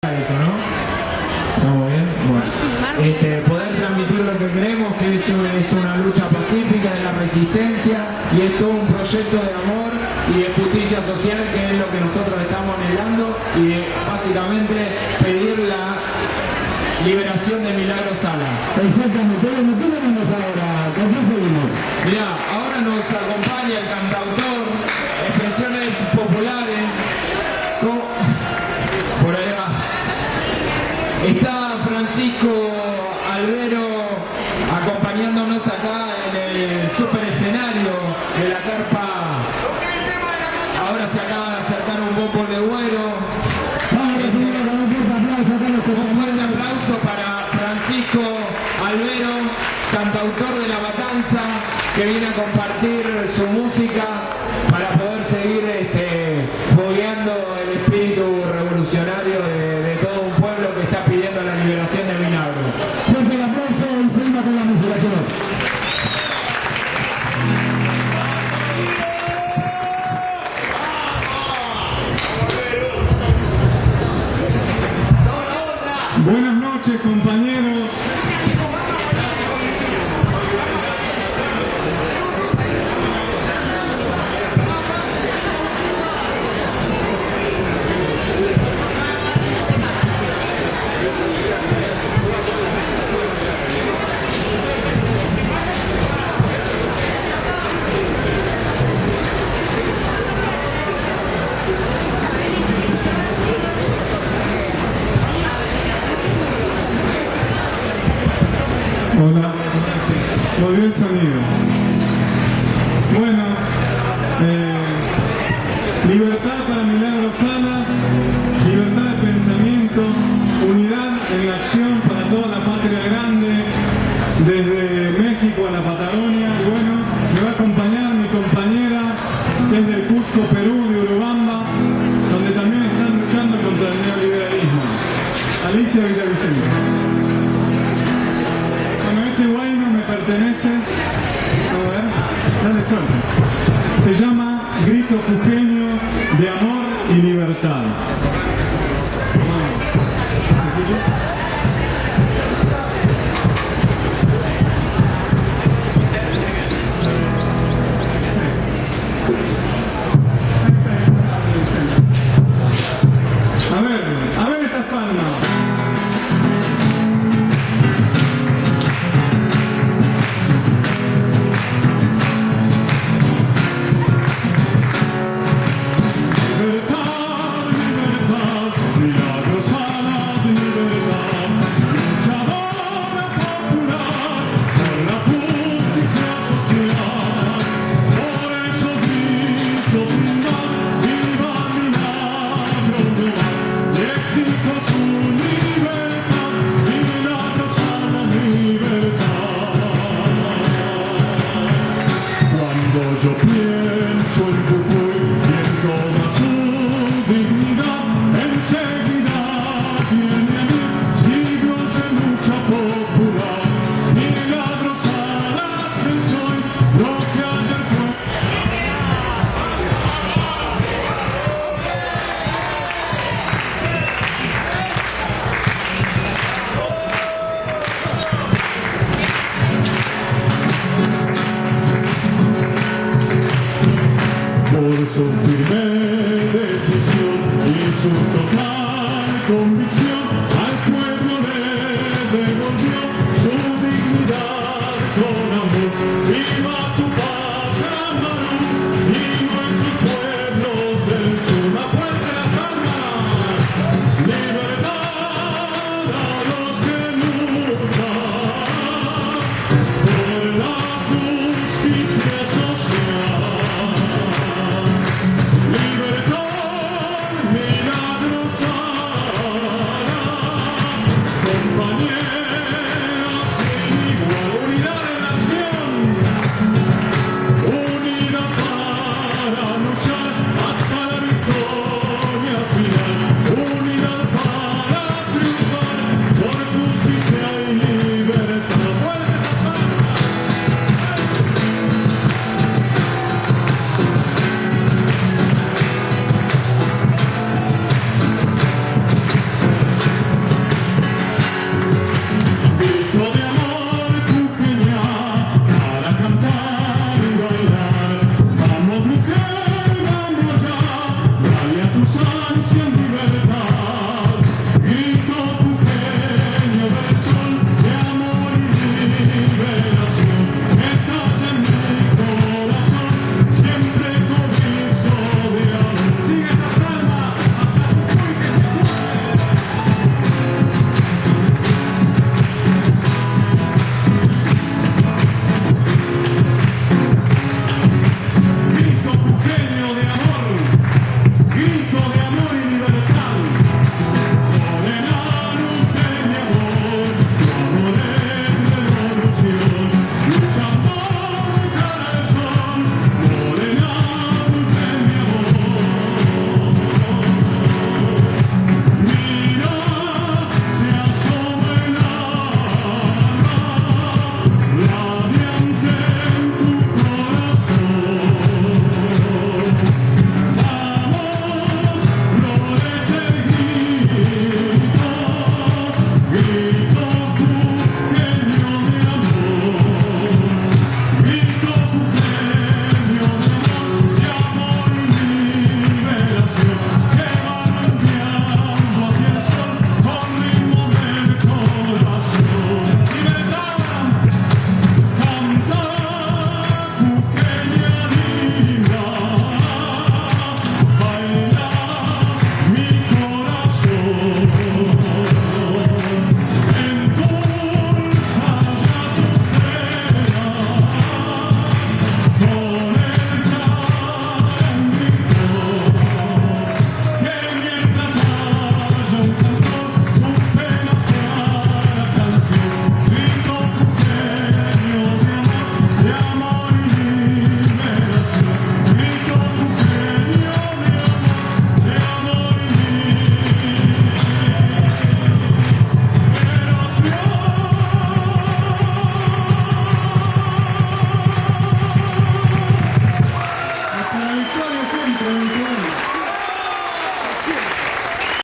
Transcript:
Eso, ¿no? ¿Estamos bien? Bueno. Poder transmitir lo que creemos, que eso es una lucha pacífica de la resistencia y es todo un proyecto de amor y de justicia social, que es lo que nosotros estamos anhelando, y de, básicamente, pedir la liberación de Milagro Sala. Exactamente. Bueno, ¿qué venimos ahora? ¿Con qué seguimos? Mirá, ahora nos acompaña el cantautor, expresiones populares, por ahí va. Está Francisco Albero acompañándonos acá en el super escenario de la carpa. Ahora se acaba de acercar un bombo de güero. Vamos a recibir con un fuerte aplauso acá los Un fuerte aplauso para Francisco Albero, cantautor de La Matanza, que viene a compartir su música para poder seguir fogueando el espíritu revolucionario de todo un pueblo que está pidiendo la liberación de Milagro. Fuerte el aplauso y seguimos con la música, chicos. Buenas noches, compañeros. Hola, volvió el sonido. Bueno, libertad para Milagro Salas, libertad de pensamiento, unidad en la acción para toda la patria grande, desde México a la Patagonia. Y bueno, me va a acompañar mi compañera, que es del Cusco, Perú, de Urubamba, donde también están luchando contra el neoliberalismo. Alicia Villavicencio. Este guayno me pertenece, a ver, dale fuerte. Se llama Grito Jujeño de Amor y Libertad. A ver esas palmas. Yo pienso en Jujuy y en toda su dignidad, enseguida viene a mí siglos de lucha popular. Milagro Salas es hoy lo que ayer fue. Por su firmeza